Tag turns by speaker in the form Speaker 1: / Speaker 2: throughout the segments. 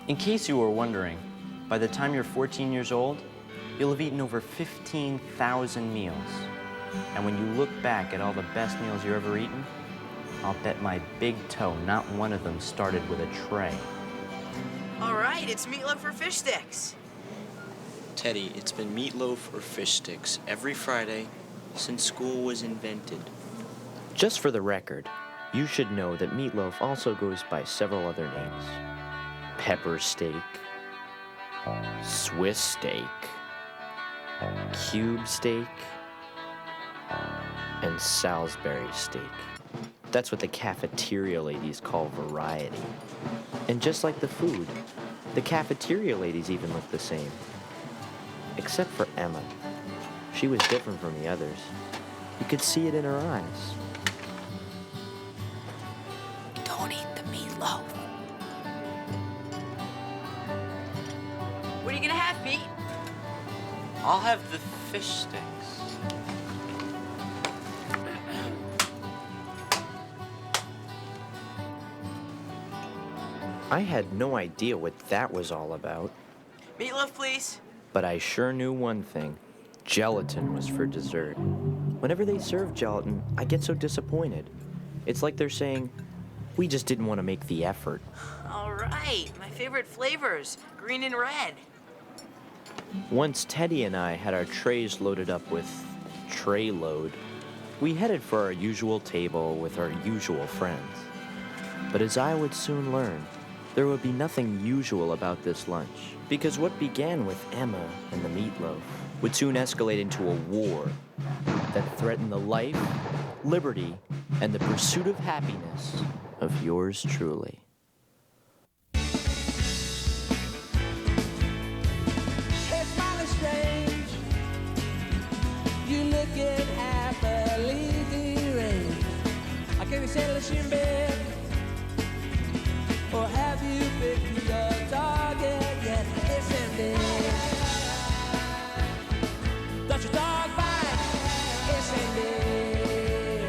Speaker 1: In case you were wondering, by the time you're 14 years old, you'll have eaten over 15,000 meals. And when you look back at all the best meals you've ever eaten, I'll bet my big toe not one of them started with a tray.
Speaker 2: All right, it's meatloaf or fish sticks.
Speaker 3: Teddy, it's been meatloaf or fish sticks every Friday since school was invented.
Speaker 1: Just for the record, you should know that meatloaf also goes by several other names. Pepper steak, Swiss steak, cube steak, and Salisbury steak. That's what the cafeteria ladies call variety. And just like the food, the cafeteria ladies even look the same. Except for Emma. She was different from the others. You could see it in her eyes.
Speaker 2: Don't eat the meatloaf. What are you gonna have, Pete?
Speaker 3: I'll have the fish sticks.
Speaker 1: I had no idea what that was all about,
Speaker 2: Meatloaf, please.
Speaker 1: but I sure knew one thing. Gelatin was for dessert. Whenever they serve gelatin, I get so disappointed. It's like they're saying, we just didn't want to make the effort.
Speaker 2: All right, my favorite flavors, green and red.
Speaker 1: Once Teddy and I had our trays loaded up with tray load, we headed for our usual table with our usual friends. But as I would soon learn, there would be nothing usual about this lunch, because what began with Emma and the meatloaf would soon escalate into a war that threatened the life, liberty, and the pursuit of happiness of yours truly.
Speaker 4: It's mighty strange. You looking at the lazy rain. I can't say the shin bed. Or have you picked your target yet? Listen, dear. Don't your dog bite? Listen, dear.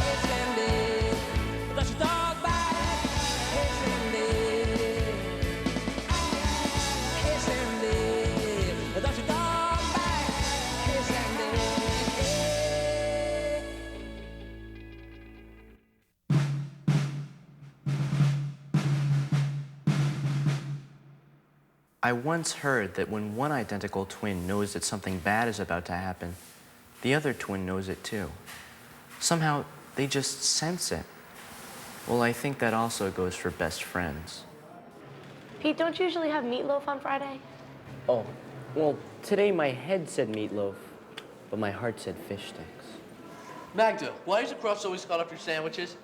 Speaker 4: Listen, dear. Don't your dog bite? Listen, dear. Listen, dear. Don't your dog bite? Listen, dear.
Speaker 1: I once heard that when one identical twin knows that something bad is about to happen, the other twin knows it too. Somehow, they just sense it. Well, I think that also goes for best friends.
Speaker 5: Pete, don't you usually have meatloaf on Friday?
Speaker 1: Oh, well, today my head said meatloaf, but my heart said fish sticks.
Speaker 6: Magda, why is the crust always cut off your sandwiches?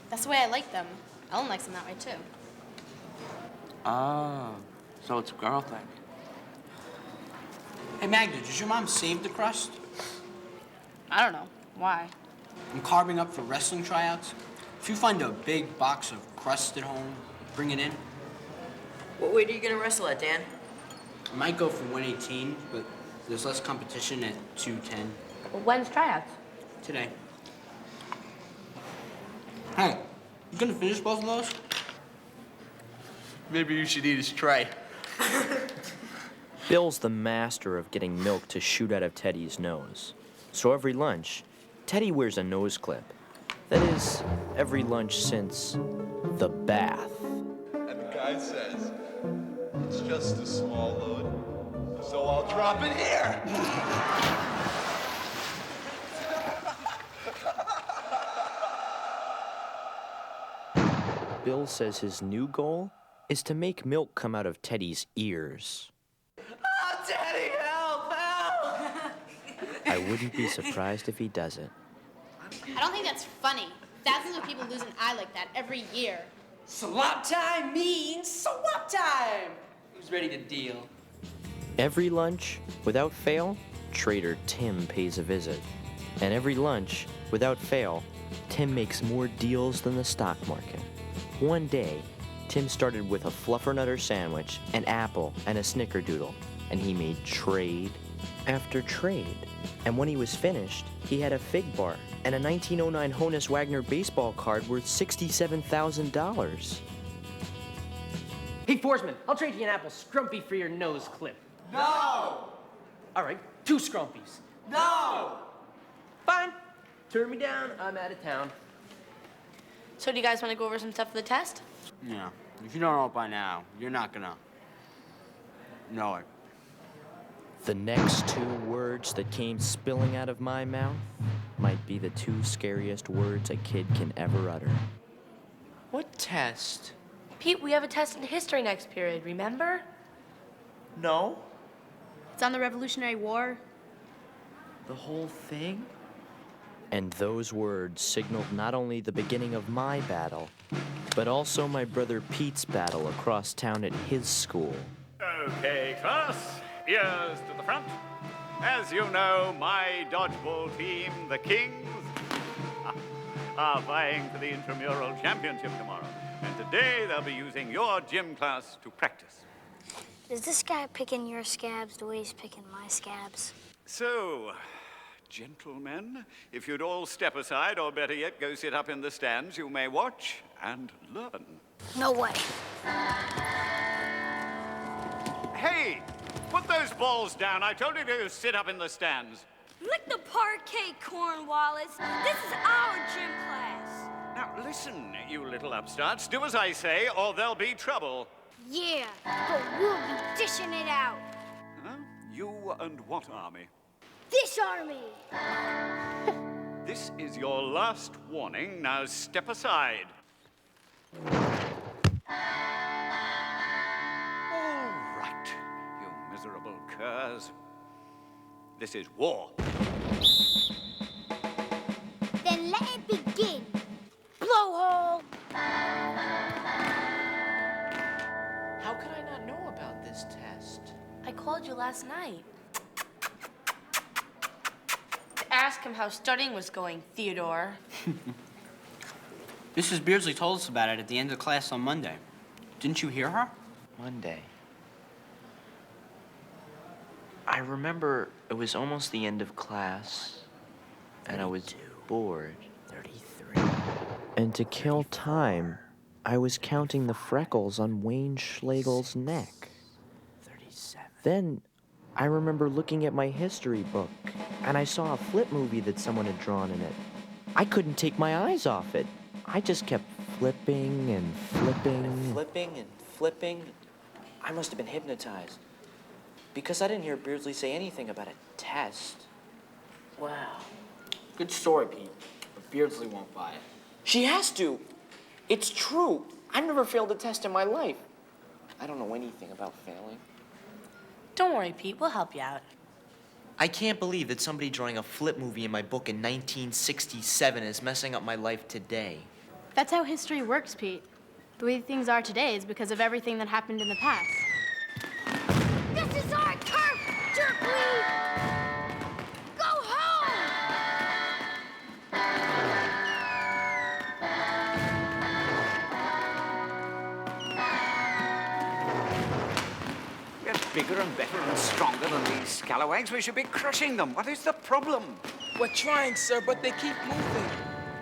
Speaker 7: That's the way I like them. Ellen likes them that way too.
Speaker 6: Ah, so it's a girl thing.
Speaker 8: Hey, Magda, does your mom save the crust?
Speaker 7: I don't know. Why?
Speaker 8: I'm carving up for wrestling tryouts. If you find a big box of crust at home, bring it in.
Speaker 2: What weight are you gonna wrestle at, Dan?
Speaker 8: I might go for 118, but there's less competition at 210
Speaker 5: Well, when's tryouts?
Speaker 8: today. Hey, you gonna finish both of those?
Speaker 6: Maybe you should eat his tray.
Speaker 1: Bill's the master of getting milk to shoot out of Teddy's nose. So every lunch, Teddy wears a nose clip. That is, every lunch since the bath.
Speaker 9: And the guy says, it's just a small load, so I'll drop it here.
Speaker 1: Bill says his new goal is to make milk come out of Teddy's ears.
Speaker 2: Oh, Daddy, help, help!
Speaker 1: I wouldn't be surprised if he does it.
Speaker 7: I don't think that's funny. Thousands of people lose an eye like that every year.
Speaker 2: Swap time means swap time!
Speaker 6: Who's ready to deal?
Speaker 1: Every lunch, without fail, Trader Tim pays a visit. And every lunch, without fail, Tim makes more deals than the stock market. One day, Tim started with a Fluffernutter sandwich, an apple, and a snickerdoodle, and he made trade after trade. And when he was finished, he had a fig bar and a 1909 Honus Wagner baseball card worth $67,000.
Speaker 10: Hey, Forsman, I'll trade you an apple scrumpy for your nose clip.
Speaker 4: No!
Speaker 10: All right, 2 scrumpies.
Speaker 4: No!
Speaker 10: Fine. Turn me down. I'm out of town.
Speaker 5: So do you guys want to go over some stuff for the test?
Speaker 8: Yeah. If you don't know it by now, you're not gonna know it.
Speaker 1: The next 2 words that came spilling out of my mouth might be the 2 scariest words a kid can ever utter.
Speaker 3: What test?
Speaker 5: Pete, we have a test in history next period, remember?
Speaker 3: No.
Speaker 7: It's on the Revolutionary War.
Speaker 3: The whole thing?
Speaker 1: And those words signaled not only the beginning of my battle, but also my brother Pete's battle across town at his school.
Speaker 11: Okay, class, ears to the front. As you know, my dodgeball team, the Kings, are vying for the intramural championship tomorrow. And today they'll be using your gym class to practice.
Speaker 12: Is this guy picking your scabs the way he's picking my scabs?
Speaker 11: So, gentlemen, if you'd all step aside, or better yet, go sit up in the stands, you may watch and learn.
Speaker 12: No way.
Speaker 11: Hey, put those balls down. I told you to sit up in the stands.
Speaker 12: Lick the parquet, Cornwallis. This is our gym class.
Speaker 11: Now, listen, you little upstarts. Do as I say, or there'll be trouble.
Speaker 12: Yeah, but we'll be dishing it out.
Speaker 11: Huh? You and what army?
Speaker 12: This army.
Speaker 11: This is your last warning. Now step aside. All right, you miserable curs. This is war.
Speaker 12: Then let it begin. Blowhole.
Speaker 3: How could I not know about this test?
Speaker 5: I called you last night. To ask him how studying was going, Theodore.
Speaker 8: Mrs. Beardsley told us about it at the end of class on Monday. Didn't you hear her?
Speaker 3: Monday. I remember it was almost the end of class, and I was bored.
Speaker 1: 33. And to kill time, I was counting the freckles on Wayne Schlegel's neck.
Speaker 3: 37.
Speaker 1: Then I remember looking at my history book, and I saw a flip movie that someone had drawn in it. I couldn't take my eyes off it. I just kept flipping and flipping.
Speaker 3: Flipping and flipping. I must have been hypnotized. Because I didn't hear Beardsley say anything about a test. Wow.
Speaker 8: Good story, Pete. But Beardsley won't buy it.
Speaker 3: She has to. It's true. I've never failed a test in my life. I don't know anything about failing.
Speaker 5: Don't worry, Pete. We'll help you out.
Speaker 3: I can't believe that somebody drawing a flip movie in my book in 1967 is messing up my life today.
Speaker 7: That's how history works, Pete. The way things are today is because of everything that happened in the past.
Speaker 12: This is our turf, jerkweed. Go home.
Speaker 11: We're bigger and better and stronger than these scalawags. We should be crushing them. What is the problem?
Speaker 6: We're trying, sir, but they keep moving.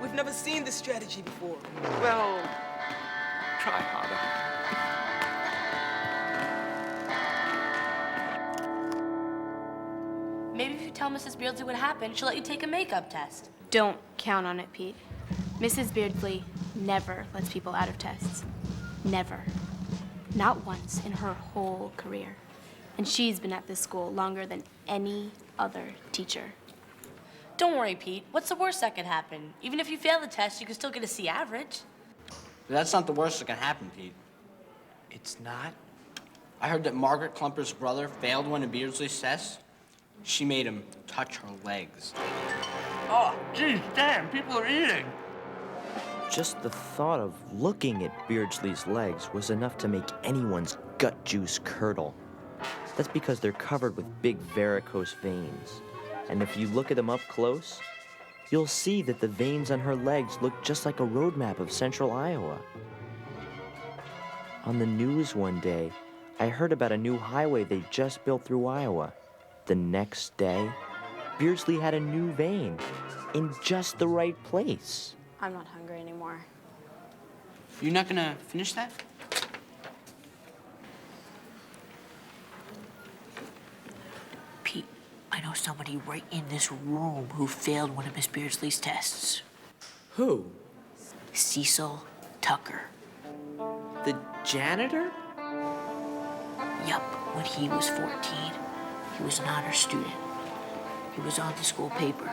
Speaker 6: We've never seen this strategy before.
Speaker 11: Well, try harder.
Speaker 5: Maybe if you tell Mrs. Beardsley what happened, she'll let you take a makeup test.
Speaker 7: Don't count on it, Pete. Mrs. Beardsley never lets people out of tests. Never. Not once in her whole career. And she's been at this school longer than any other teacher.
Speaker 5: Don't worry, Pete. What's the worst that could happen? Even if you fail the test, you can still get a C average.
Speaker 8: But that's not the worst that can happen, Pete.
Speaker 3: It's not?
Speaker 8: I heard that Margaret Klumper's brother failed one of Beardsley's tests. She made him touch her legs.
Speaker 6: Oh, geez, damn, people are eating.
Speaker 1: Just the thought of looking at Beardsley's legs was enough to make anyone's gut juice curdle. That's because they're covered with big varicose veins. And if you look at them up close, you'll see that the veins on her legs look just like a road map of central Iowa. On the news one day, I heard about a new highway they just built through Iowa. The next day, Beardsley had a new vein in just the right place.
Speaker 7: I'm not hungry anymore.
Speaker 8: You're not gonna finish that?
Speaker 2: Pete, I know somebody right in this room who failed one of Miss Beardsley's tests.
Speaker 3: Who?
Speaker 2: Cecil Tucker.
Speaker 3: The janitor?
Speaker 2: Yup, when he was 14, he was an honor student. He was on the school paper,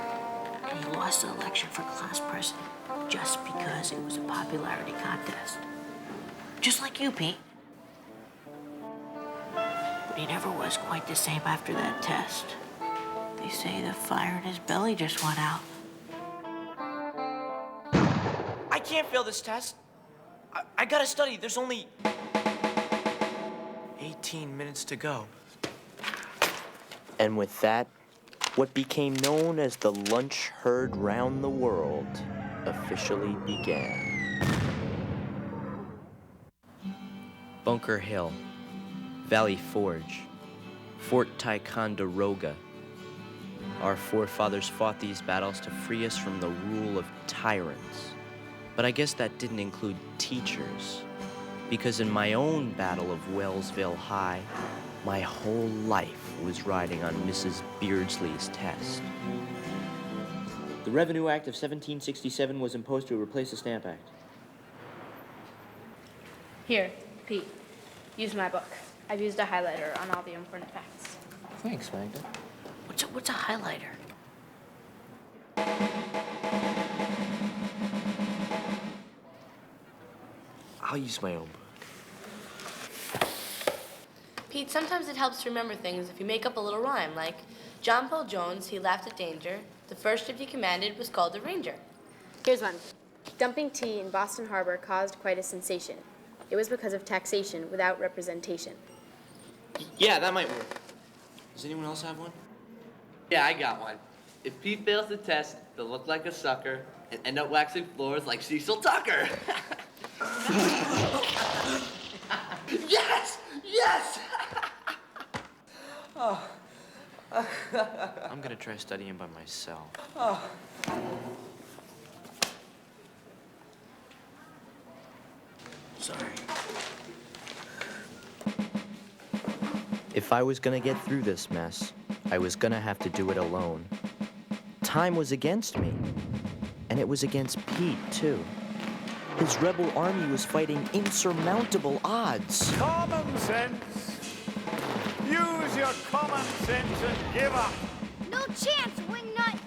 Speaker 2: and he lost the election for class president just because it was a popularity contest. Just like you, Pete. But he never was quite the same after that test. They say the fire in his belly just went out.
Speaker 3: I can't fail this test. I gotta study. There's only 18 minutes to go.
Speaker 1: And with that, what became known as the lunch herd round the world officially began. Bunker Hill, Valley Forge, Fort Ticonderoga. Our forefathers fought these battles to free us from the rule of tyrants. But I guess that didn't include teachers, because in my own battle of Wellsville High, my whole life was riding on Mrs. Beardsley's test.
Speaker 3: The Revenue Act of 1767 was imposed to replace the Stamp Act.
Speaker 7: Here, Pete, use my book. I've used a highlighter on all the important facts.
Speaker 3: Thanks, Magda.
Speaker 2: What's a highlighter?
Speaker 3: I'll use my own book.
Speaker 5: Pete, sometimes it helps to remember things if you make up a little rhyme, like John Paul Jones, he laughed at danger. The first ship he commanded was called the Ranger.
Speaker 7: Here's one. Dumping tea in Boston Harbor caused quite a sensation. It was because of taxation without representation.
Speaker 3: Yeah, that might work. Does anyone else have one?
Speaker 13: Yeah, I got one. If Pete fails the test, he'll look like a sucker and end up waxing floors like Cecil Tucker. Yes! Yes!
Speaker 3: I'm gonna try studying by myself.
Speaker 2: Sorry.
Speaker 1: If I was gonna get through this mess, I was gonna have to do it alone. Time was against me, and it was against Pete, too. His rebel army was fighting insurmountable odds.
Speaker 11: Common sense. Use your common sense and give up.
Speaker 12: No chance, Wingnut.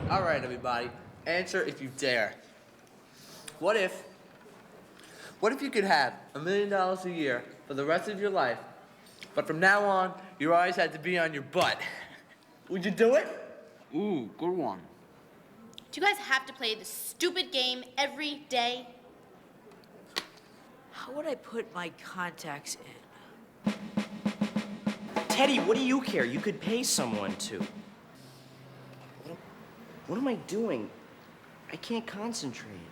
Speaker 13: All right, everybody. Answer if you dare. What if you could have $1 million a year for the rest of your life, but from now on, your eyes had to be on your butt? Would you do it?
Speaker 8: Ooh, good one.
Speaker 7: Do you guys have to play this stupid game every day?
Speaker 2: How would I put my contacts in?
Speaker 3: Teddy, what do you care? You could pay someone to. What am I doing? I can't concentrate.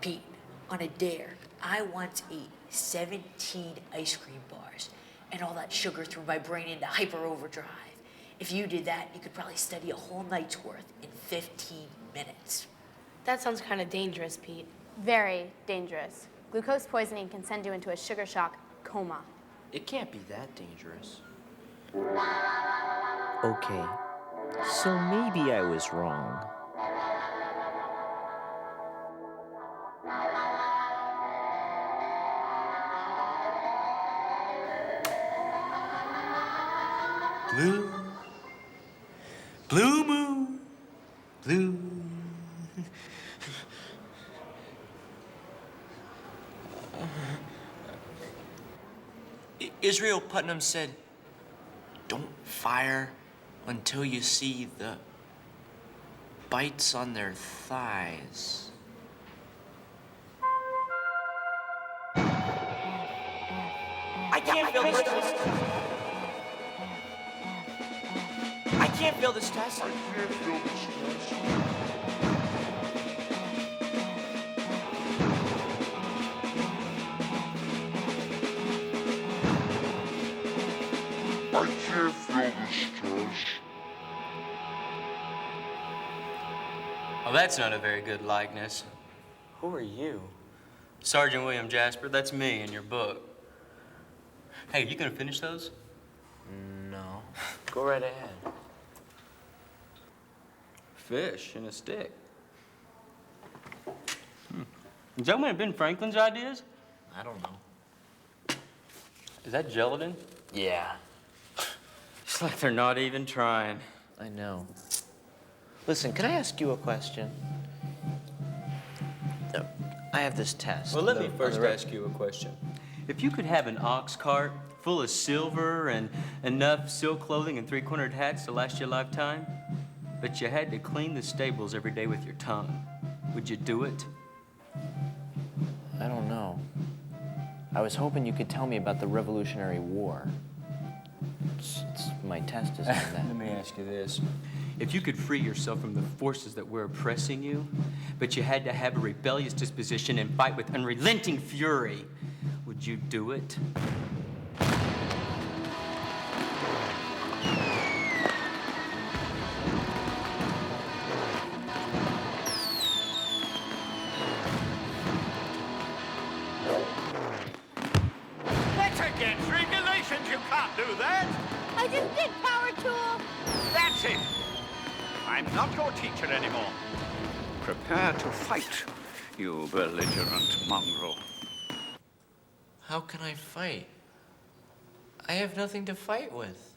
Speaker 2: Pete, on a dare, I once ate 17 ice cream bars, and all that sugar threw my brain into hyper overdrive. If you did that, you could probably study a whole night's worth in 15 minutes.
Speaker 5: That sounds kind of dangerous, Pete.
Speaker 7: Very dangerous. Glucose poisoning can send you into a sugar shock coma.
Speaker 3: It can't be that dangerous.
Speaker 1: Okay, so maybe I was wrong.
Speaker 13: Blue moon, blue.
Speaker 3: Israel Putnam said, "Don't fire until you see the bites on their thighs." I can't fail this test. I can't fail this test.
Speaker 14: that's not a very good likeness.
Speaker 3: Who are you?
Speaker 14: Sergeant William Jasper, that's me in your book. Hey, you gonna finish those?
Speaker 3: No. Go right ahead.
Speaker 14: Fish in a stick. Is that one of Ben Franklin's ideas?
Speaker 3: I don't know.
Speaker 14: Is that gelatin?
Speaker 3: Yeah.
Speaker 14: It's like they're not even trying.
Speaker 3: I know. Listen, can I ask you a question? I have this test.
Speaker 14: Well, let me first ask you a question. If you could have an ox cart full of silver and enough silk clothing and three-cornered hats to last you a lifetime, but you had to clean the stables every day with your tongue, would you do it?
Speaker 3: I don't know. I was hoping you could tell me about the Revolutionary War. My test is on that.
Speaker 14: Let me ask you this. If you could free yourself from the forces that were oppressing you, but you had to have a rebellious disposition and fight with unrelenting fury, would you do it?
Speaker 11: That's against regulations. You can't do that.
Speaker 12: I just did, power tool.
Speaker 11: That's it. I'm not your teacher anymore. Prepare to fight, you belligerent mongrel.
Speaker 3: How can I fight? I have nothing to fight with.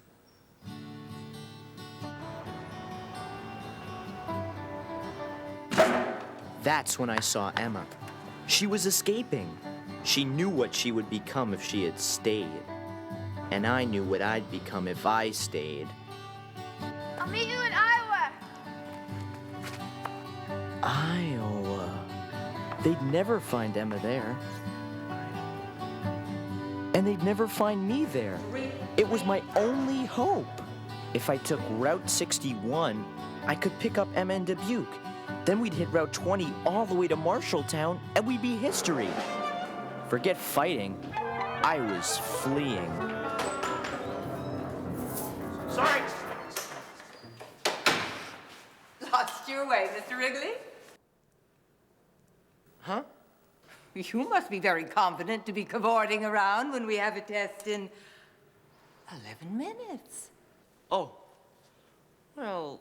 Speaker 1: That's when I saw Emma. She was escaping. She knew what she would become if she had stayed. And I knew what I'd become if I stayed.
Speaker 12: I'll meet you in Iowa.
Speaker 1: Iowa. They'd never find Emma there. And they'd never find me there. It was my only hope. If I took Route 61, I could pick up Emma in Dubuque. Then we'd hit Route 20 all the way to Marshalltown, and we'd be history. Forget fighting. I was fleeing.
Speaker 3: Sorry.
Speaker 15: Lost your way, Mr. Wrigley?
Speaker 3: Huh?
Speaker 15: You must be very confident to be cavorting around when we have a test in 11 minutes.
Speaker 3: Oh. Well,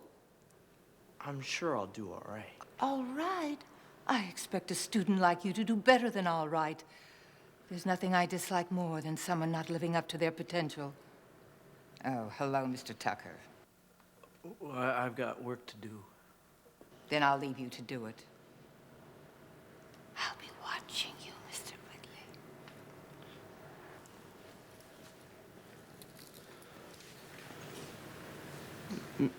Speaker 3: I'm sure I'll do all right.
Speaker 15: All right. I expect a student like you to do better than all right. There's nothing I dislike more than someone not living up to their potential. Oh, hello, Mr. Tucker.
Speaker 3: Well, I've got work to do.
Speaker 15: Then I'll leave you to do it. I'll be watching you, Mr. Wrigley.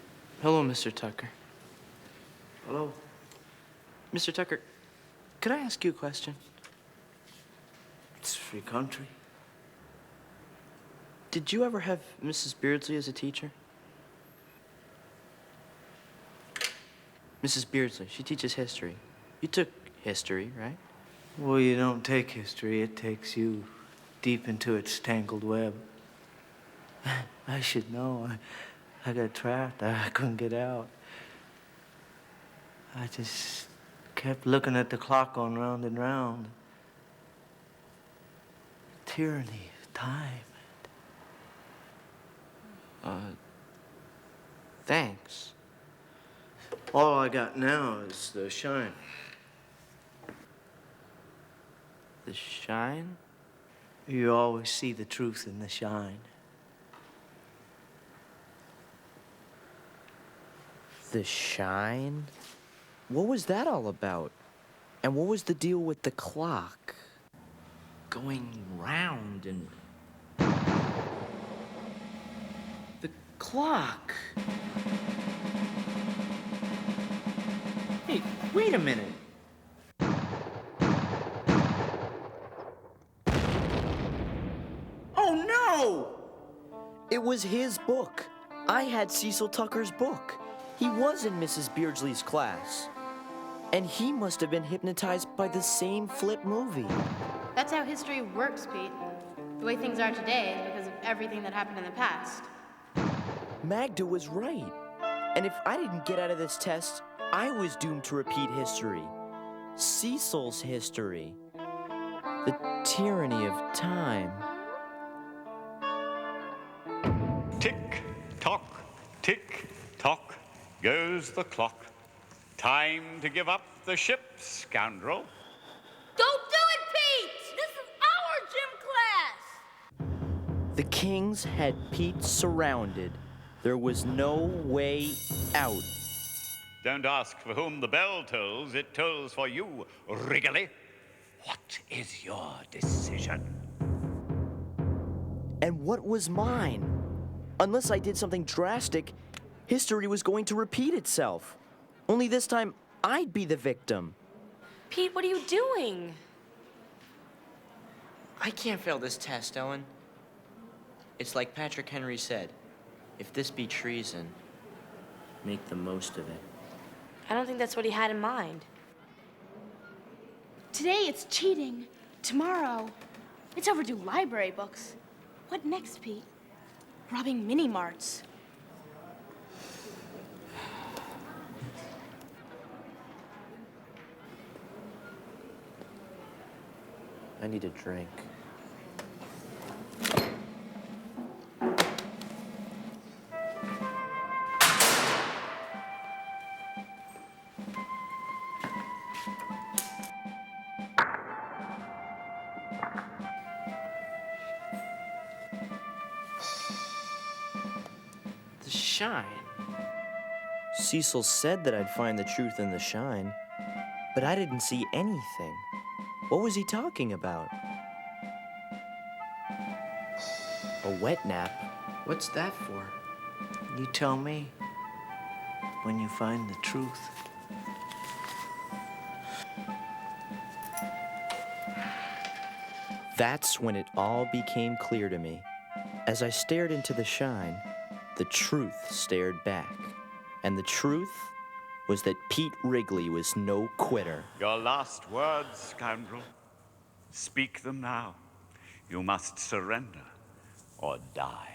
Speaker 3: Hello, Mr. Tucker. Hello. Mr. Tucker, could I ask you a question?
Speaker 16: It's free country.
Speaker 3: Did you ever have Mrs. Beardsley as a teacher? Mrs. Beardsley, she teaches history. You took history, right?
Speaker 16: Well, you don't take history. It takes you deep into its tangled web. I should know. I got trapped. I couldn't get out. I just kept looking at the clock going round and round. Tyranny of time.
Speaker 3: Thanks.
Speaker 16: All I got now is the shine.
Speaker 3: The shine?
Speaker 16: You always see the truth in the shine.
Speaker 1: The shine? What was that all about? And what was the deal with the clock? Going round and... The clock! Hey, wait a minute. Oh no! It was his book. I had Cecil Tucker's book. He was in Mrs. Beardsley's class. And he must have been hypnotized by the same flip movie.
Speaker 7: That's how history works, Pete. The way things are today is because of everything that happened in the past.
Speaker 1: Magda was right. And if I didn't get out of this test, I was doomed to repeat history. Cecil's history. The tyranny of time.
Speaker 11: Tick tock goes the clock. Time to give up the ship, scoundrel.
Speaker 12: Don't do it, Pete! This is our gym class!
Speaker 1: The Kings had Pete surrounded. There was no way out.
Speaker 11: Don't ask for whom the bell tolls, it tolls for you, Wrigley. What is your decision?
Speaker 1: And what was mine? Unless I did something drastic, history was going to repeat itself. Only this time, I'd be the victim.
Speaker 5: Pete, what are you doing?
Speaker 3: I can't fail this test, Ellen. It's like Patrick Henry said, if this be treason, make the most of it.
Speaker 5: I don't think that's what he had in mind.
Speaker 7: Today it's cheating. Tomorrow, it's overdue library books. What next, Pete? Robbing mini-marts.
Speaker 1: I need a drink. The shine. Cecil said that I'd find the truth in the shine, but I didn't see anything. What was he talking about? A wet nap? What's that for?
Speaker 16: You tell me when you find the truth.
Speaker 1: That's when it all became clear to me. As I stared into the shine, the truth stared back. And the truth was that Pete Wrigley was no quitter.
Speaker 11: Your last words, scoundrel. Speak them now. You must surrender or die.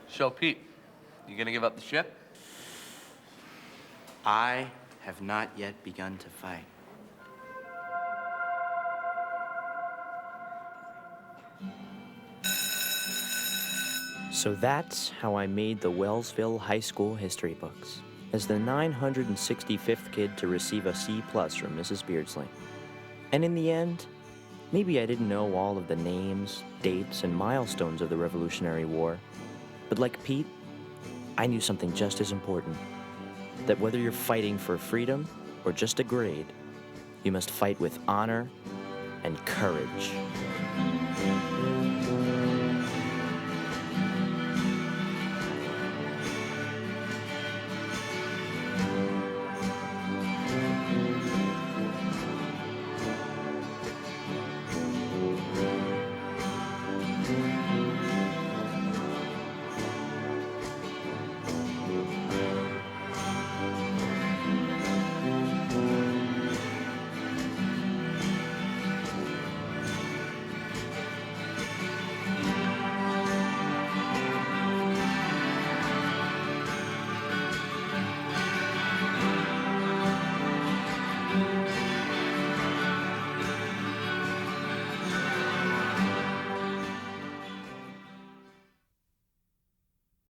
Speaker 13: So, Pete, you gonna give up the ship?
Speaker 3: I have not yet begun to fight.
Speaker 1: So that's how I made the Wellsville High School history books, as the 965th kid to receive a C+ from Mrs. Beardsley. And in the end, maybe I didn't know all of the names, dates, and milestones of the Revolutionary War, but like Pete, I knew something just as important, that whether you're fighting for freedom or just a grade, you must fight with honor and courage.